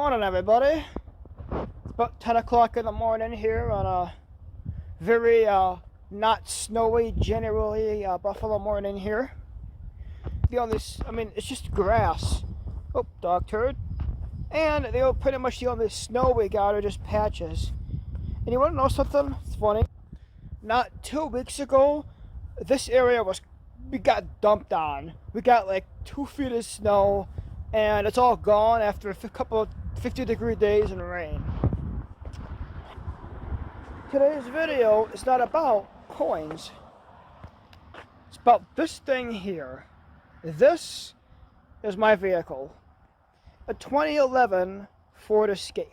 Morning, everybody. It's about 10 o'clock in the morning here on a very not snowy, generally Buffalo morning here. It's just grass. Oh, dog turd. And pretty much the only snow we got are just patches. And you want to know something? It's funny. Not 2 weeks ago, this area we got dumped on. We got like 2 feet of snow, and it's all gone after a couple of 50-degree days and rain. Today's video is not about coins. It's about this thing here. This is my vehicle. A 2011 Ford Escape.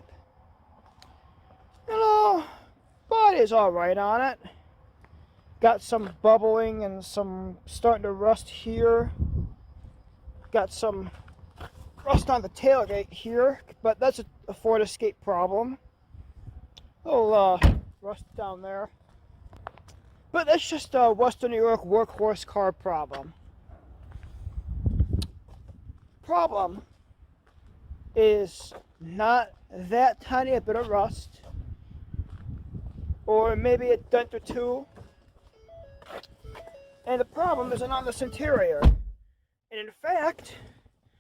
Body's alright on it. Got some bubbling and some starting to rust here. Got some rust on the tailgate here, but that's a Ford Escape problem. Little rust down there. But that's just a Western New York workhorse car problem. Problem is not that tiny a bit of rust, or maybe a dent or two. And the problem isn't on this interior. And in fact,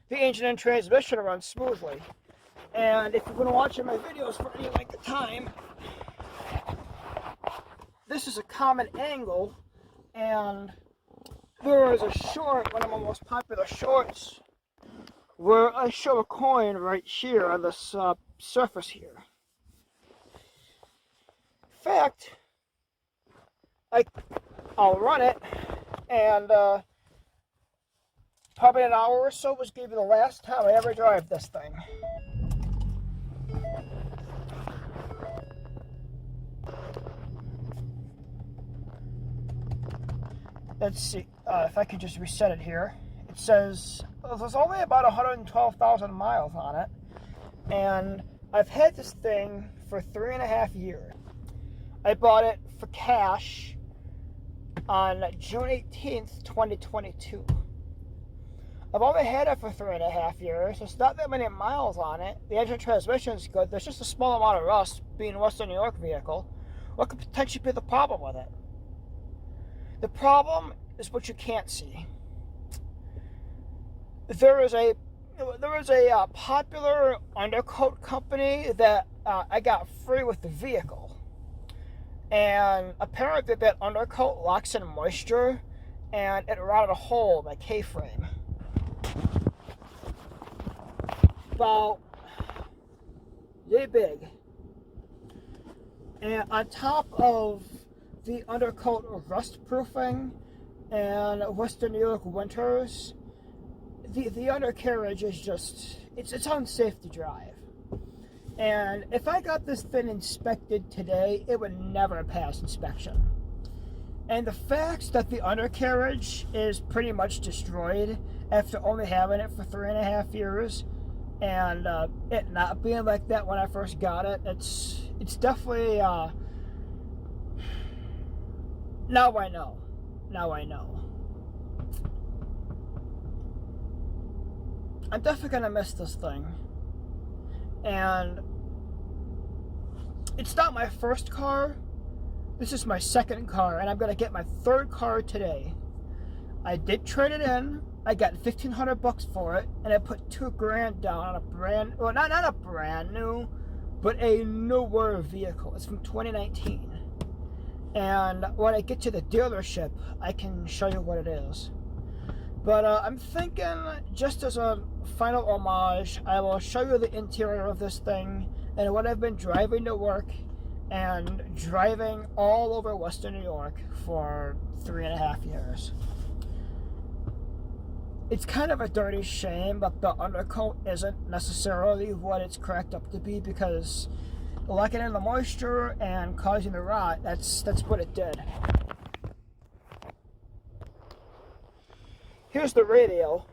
the engine and transmission run smoothly. And if you've been watching my videos for any length of time, this is a common angle, and there is a short, one of my most popular shorts, where I show a coin right here on this surface here. In fact, I'll run it, and probably an hour or so was gonna be the last time I ever drive this thing. Let's see if I could just reset it here. It says there's only about 112,000 miles on it, and I've had this thing for 3.5 years. I bought it for cash on June 18th, 2022. I've only had it for 3.5 years. There's not that many miles on it. The engine transmission is good. There's just a small amount of rust, being a Western New York vehicle. What could potentially be the problem with it? The problem is what you can't see. There is a popular undercoat company that I got free with the vehicle. And apparently that undercoat locks in moisture, and it rotted a hole in my K-frame. About yay big. And on top of the undercoat rust proofing and Western New York winters, the undercarriage is just, it's unsafe to drive. And if I got this thing inspected today, it would never pass inspection. And the fact that the undercarriage is pretty much destroyed after only having it for 3.5 years, and it not being like that when I first got it, it's definitely now I know. I'm definitely gonna miss this thing. And it's not my first car. This is my second car, and I'm gonna get my third car today. I did trade it in. I got $1,500 for it, and I put $2,000 down on not a brand new, but a newer vehicle. It's from 2019. And when I get to the dealership, I can show you what it is. But I'm thinking, just as a final homage, I will show you the interior of this thing and what I've been driving to work and driving all over Western New York for 3.5 years. It's kind of a dirty shame that the undercoat isn't necessarily what it's cracked up to be, because locking in the moisture and causing the rot, that's what it did. Here's the radio.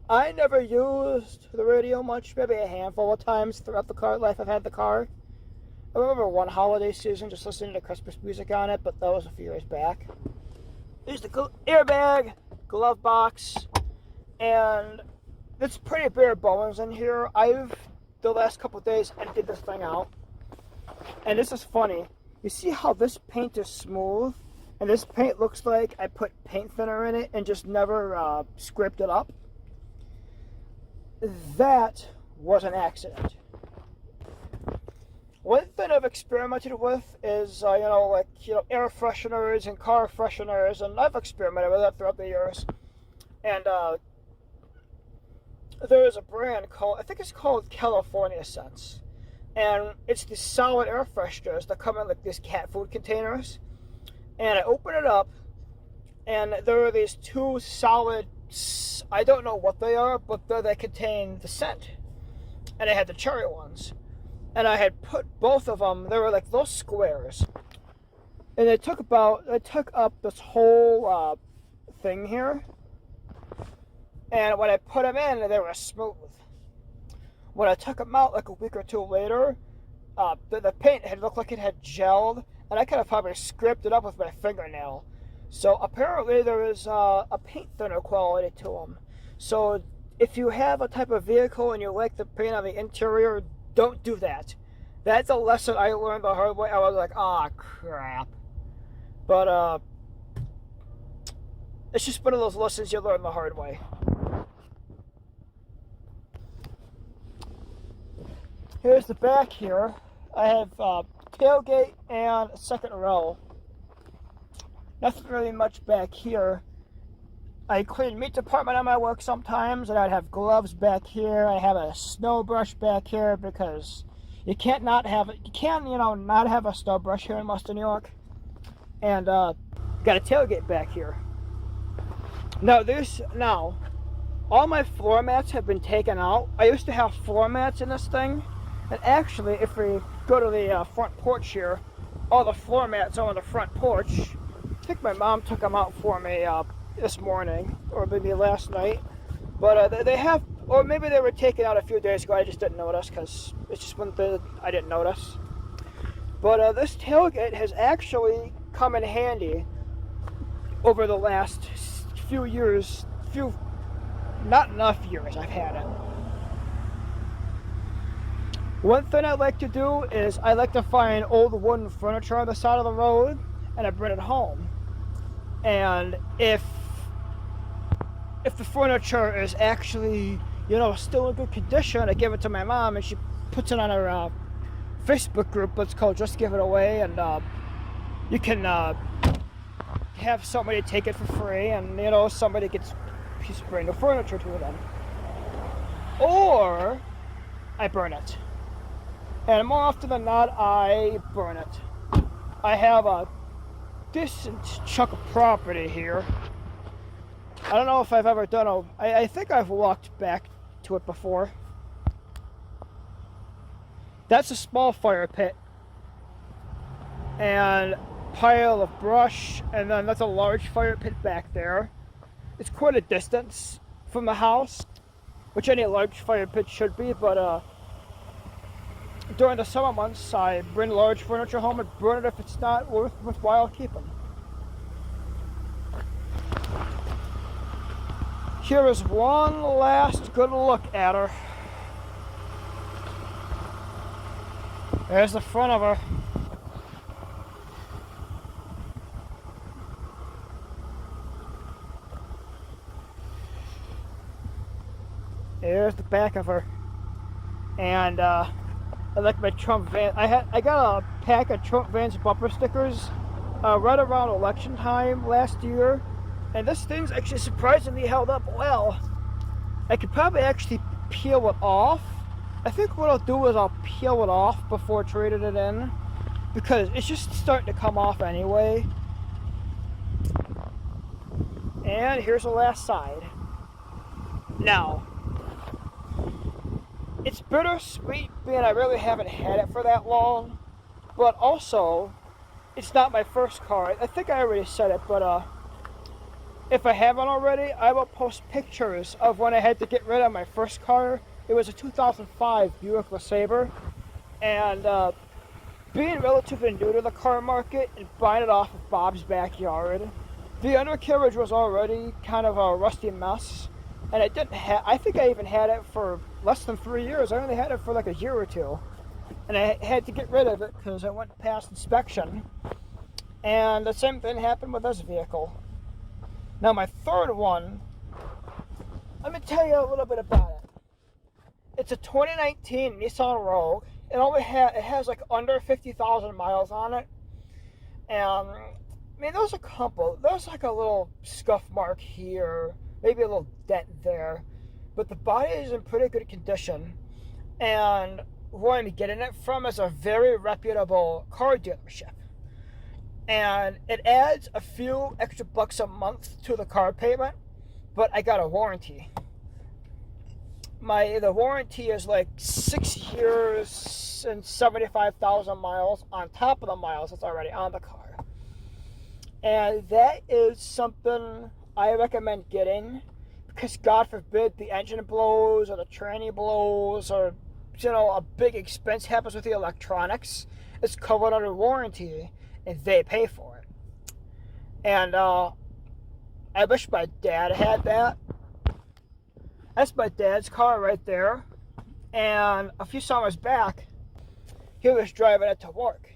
I never used the radio much, maybe a handful of times throughout the life I've had the car. I remember one holiday season just listening to Christmas music on it, but that was a few years back. There's the airbag, glove box, and it's pretty bare bones in here. I've the last couple of days and did this thing out. And this is funny. You see how this paint is smooth? And this paint looks like I put paint thinner in it and just never scraped it up? That was an accident. One thing I've experimented with is, air fresheners and car fresheners, and I've experimented with that throughout the years. And there is a brand called, I think it's called California Scents. And it's these solid air fresheners that come in like these cat food containers. And I open it up, and there are these two solid, I don't know what they are, but they contain the scent. And I had the cherry ones. And I had put both of them, they were like those squares. And they took up this whole thing here. And when I put them in, they were smooth. When I took them out like a week or two later, the paint had looked like it had gelled, and I could have probably scraped it up with my fingernail. So apparently there is a paint thinner quality to them. So if you have a type of vehicle and you like the paint on the interior, don't do that. That's a lesson I learned the hard way. I was like, ah, crap. But it's just one of those lessons you learn the hard way. Here's the back here. I have tailgate and second row. Nothing really much back here. I clean meat department on my work sometimes, and I'd have gloves back here. I have a snow brush back here because you can't not have it. You can, not have a snow brush here in Western New York. And got a tailgate back here. Now, all my floor mats have been taken out. I used to have floor mats in this thing. And actually, if we go to the front porch here, all the floor mats are on the front porch. I think my mom took them out for me this morning, or maybe last night. But they have, or maybe they were taken out a few days ago. I just didn't notice because it's just one thing I didn't notice. But this tailgate has actually come in handy over the last few years. Not enough years I've had it. One thing I like to do is I like to find old wooden furniture on the side of the road and I bring it home. And if the furniture is actually, still in good condition, I give it to my mom and she puts it on her Facebook group. It's called Just Give It Away, and you can have somebody take it for free, and somebody gets a piece of brand new furniture to them. Or I burn it. And more often than not, I burn it. I have a decent chunk of property here. I don't know if I've ever done I think I've walked back to it before. That's a small fire pit. And pile of brush, and then that's a large fire pit back there. It's quite a distance from the house, which any large fire pit should be, but during the summer months, I bring large furniture home and burn it if it's not worthwhile keeping. Here is one last good look at her. There's the front of her. There's the back of her. And I like my Trump van. I got a pack of Trump Vans bumper stickers right around election time last year, and this thing's actually surprisingly held up well. I could probably actually peel it off. I think what I'll do is I'll peel it off before trading it in, because it's just starting to come off anyway. And here's the last side. Now, it's bittersweet being I really haven't had it for that long, but also it's not my first car. I think I already said it, but if I haven't already, I will post pictures of when I had to get rid of my first car. It was a 2005 Buick LeSabre, and being relatively new to the car market and buying it off of Bob's backyard, the undercarriage was already kind of a rusty mess. And I didn't have, I think I even had it for less than 3 years. I only had it for like a year or two. And I had to get rid of it because I went past inspection. And the same thing happened with this vehicle. Now my third one, let me tell you a little bit about it. It's a 2019 Nissan Rogue. It has like under 50,000 miles on it. And I mean, there's like a little scuff mark here, maybe a little dent there, but the body is in pretty good condition. And where I'm getting it from is a very reputable car dealership. And it adds a few extra bucks a month to the car payment, but I got a warranty. The warranty is like 6 years and 75,000 miles on top of the miles that's already on the car. And that is something I recommend getting, because God forbid the engine blows or the tranny blows, or a big expense happens with the electronics. It's covered under warranty and they pay for it. And I wish my dad had that. That's my dad's car right there. And a few summers back, he was driving it to work.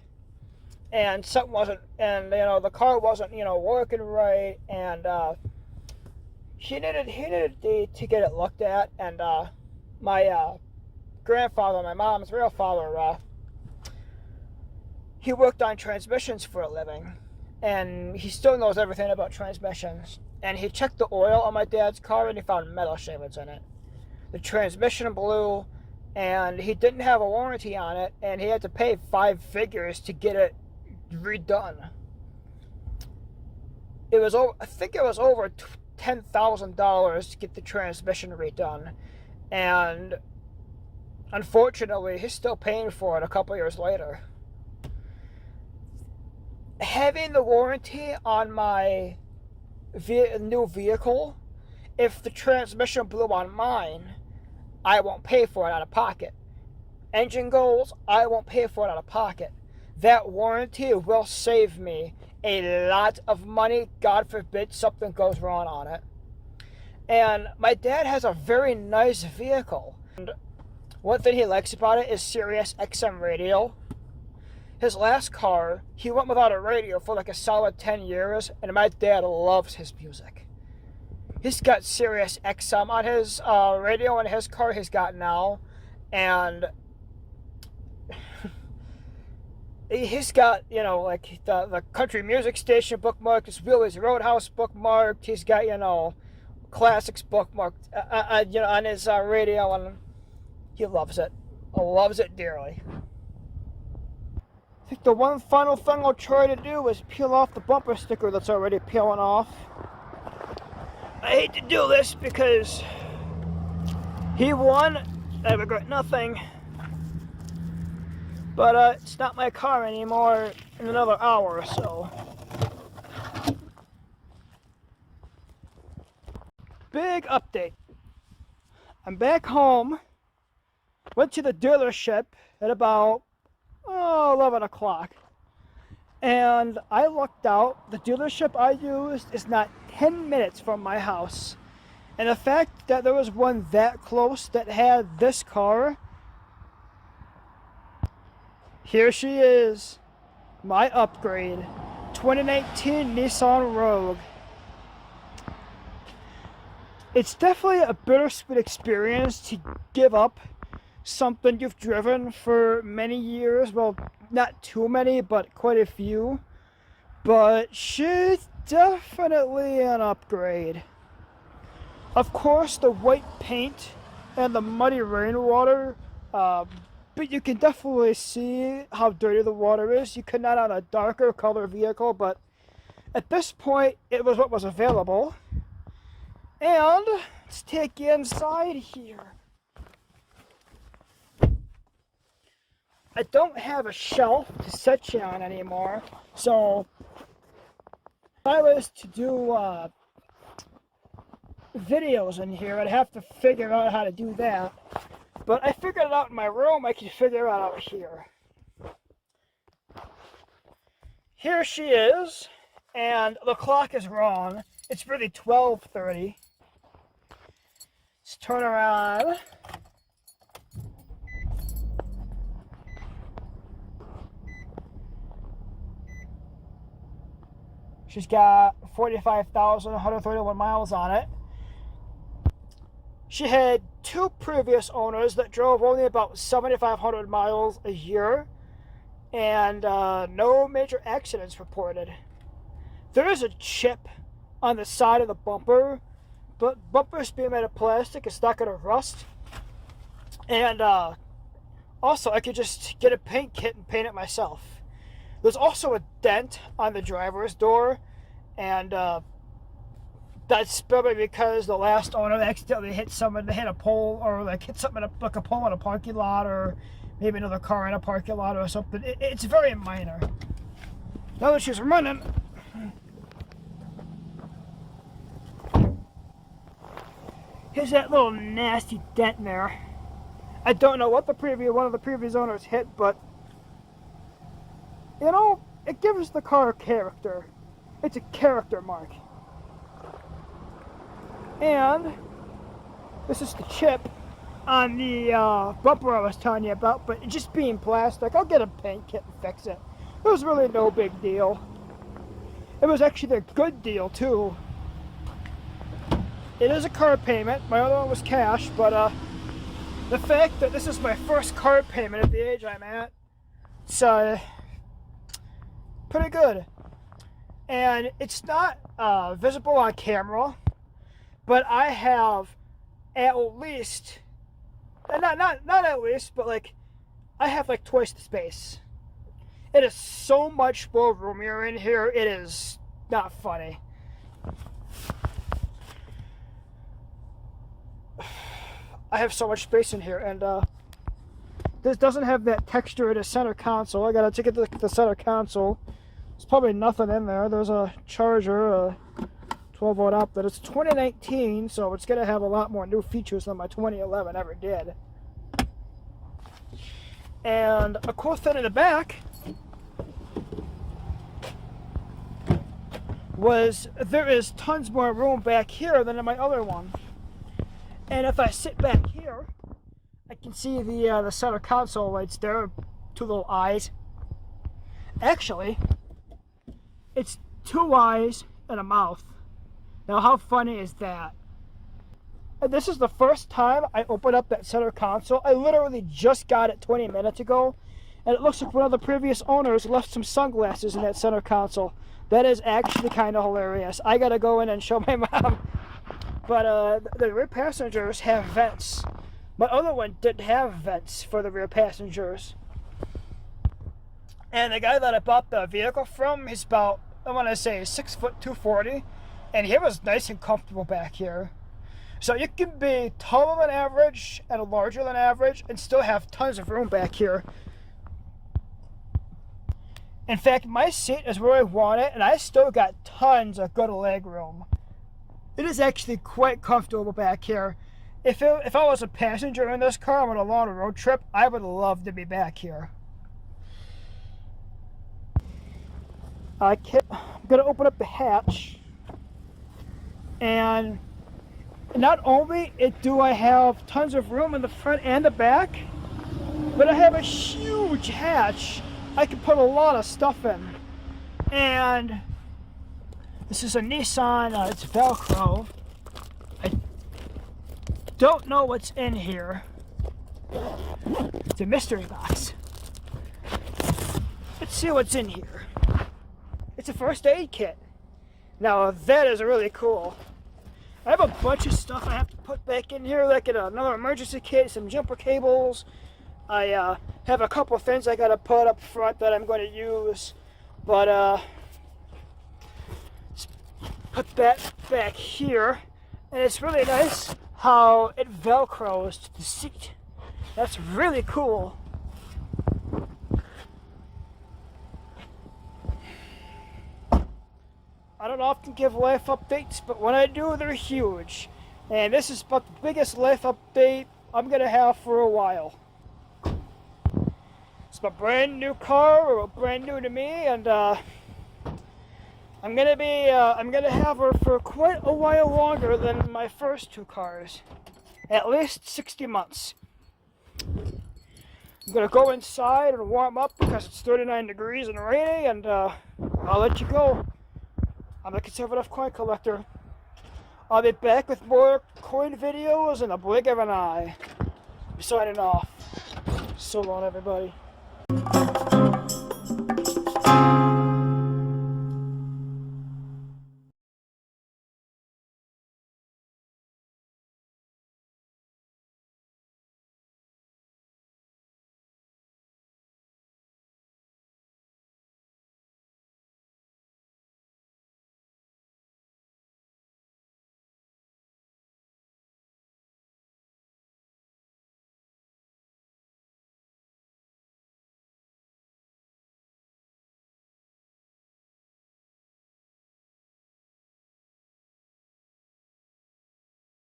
And something wasn't, and the car wasn't, working right. And he needed to get it looked at. And my grandfather, my mom's real father, he worked on transmissions for a living. And he still knows everything about transmissions. And he checked the oil on my dad's car and he found metal shavings in it. The transmission blew, and he didn't have a warranty on it, and he had to pay 5 figures to get it redone. I think it was over $10,000 to get the transmission redone. And unfortunately, he's still paying for it a couple years later. Having the warranty on my new vehicle, if the transmission blew on mine, I won't pay for it out of pocket. Engine goes, I won't pay for it out of pocket. That warranty will save me a lot of money. God forbid something goes wrong on it. And my dad has a very nice vehicle. And one thing he likes about it is Sirius XM radio. His last car, he went without a radio for like a solid 10 years, and my dad loves his music. He's got Sirius XM on his radio in his car he's got now, and he's got, like the country music station bookmarked, his Wheeler's Roadhouse bookmarked, he's got, classics bookmarked, on his radio, and he loves it. Loves it dearly. I think the one final thing I'll try to do is peel off the bumper sticker that's already peeling off. I hate to do this because he won. I regret nothing. But it's not my car anymore in another hour or so. Big update. I'm back home. Went to the dealership at about 11 o'clock. And I looked out. The dealership I used is not 10 minutes from my house. And the fact that there was one that close that had this car, here she is, my upgrade, 2019 Nissan Rogue. It's definitely a bittersweet experience to give up something you've driven for many years. Well, not too many, but quite a few. But she's definitely an upgrade. Of course, the white paint and the muddy rainwater, but you can definitely see how dirty the water is. You could not on a darker color vehicle, but at this point, it was what was available. And let's take you inside here. I don't have a shelf to set you on anymore, so if I was to do videos in here, I'd have to figure out how to do that. But I figured it out in my room. I can figure it out here. Here she is, and the clock is wrong. It's really 12:30. Let's turn her on. She's got 45,131 miles on it. She had two previous owners that drove only about 7,500 miles a year, and no major accidents reported. There is a chip on the side of the bumper, but bumper's being made of plastic, it's not going to rust. And also, I could just get a paint kit and paint it myself. There's also a dent on the driver's door, and that's probably because the last owner accidentally hit someone, they hit a pole, or like hit something like a pole in a parking lot, or maybe another car in a parking lot or something. It's very minor. Now that she's running, here's that little nasty dent in there. I don't know what one of the previous owners hit, but you know, it gives the car character. It's a character mark. And this is the chip on the bumper I was telling you about, but just being plastic, I'll get a paint kit and fix it. It was really no big deal. It was actually a good deal too. It is a car payment. My other one was cash, but the fact that this is my first car payment at the age I'm at, it's pretty good. And it's not visible on camera, but I have at least, not at least, but like, I have like twice the space. It is so much more roomier in here, it is not funny. I have so much space in here, and this doesn't have that texture in the center console. I gotta take it to the center console. There's probably nothing in there. There's a charger, a 12-volt outlet. It's 2019, so it's gonna have a lot more new features than my 2011 ever did. And a cool thing in the back was there is tons more room back here than in my other one. And if I sit back here, I can see the center console lights there, two little eyes. Actually, it's two eyes and a mouth. Now, how funny is that? And this is the first time I opened up that center console. I literally just got it 20 minutes ago, and it looks like one of the previous owners left some sunglasses in that center console. That is actually kind of hilarious. I gotta go in and show my mom. But the rear passengers have vents. My other one didn't have vents for the rear passengers. And the guy that I bought the vehicle from, he's about, I want to say, 6 foot 240, and he was nice and comfortable back here. So you can be taller than average and larger than average and still have tons of room back here. In fact, my seat is where I want it, and I still got tons of good leg room. It is actually quite comfortable back here. If I was a passenger in this car on a long road trip, I would love to be back here. I'm going to open up the hatch, and not only do I have tons of room in the front and the back, but I have a huge hatch I can put a lot of stuff in. And this is a Nissan, it's Velcro. I don't know what's in here. It's a mystery box. Let's see what's in here. It's a first aid kit. Now that is really cool. I have a bunch of stuff I have to put back in here, like another emergency kit, some jumper cables. I have a couple of things I gotta put up front that I'm going to use, but let's put that back here. And it's really nice how it velcros to the seat. That's really cool. I don't often give life updates, but when I do, they're huge. And this is about the biggest life update I'm gonna have for a while. It's my brand new car, or brand new to me, and I'm gonna have her for quite a while longer than my first two cars. At least 60 months. I'm gonna go inside and warm up because it's 39 degrees and rainy, and I'll let you go. I'm a conservative coin collector. I'll be back with more coin videos in a blink of an eye. I'm signing off. So long, everybody.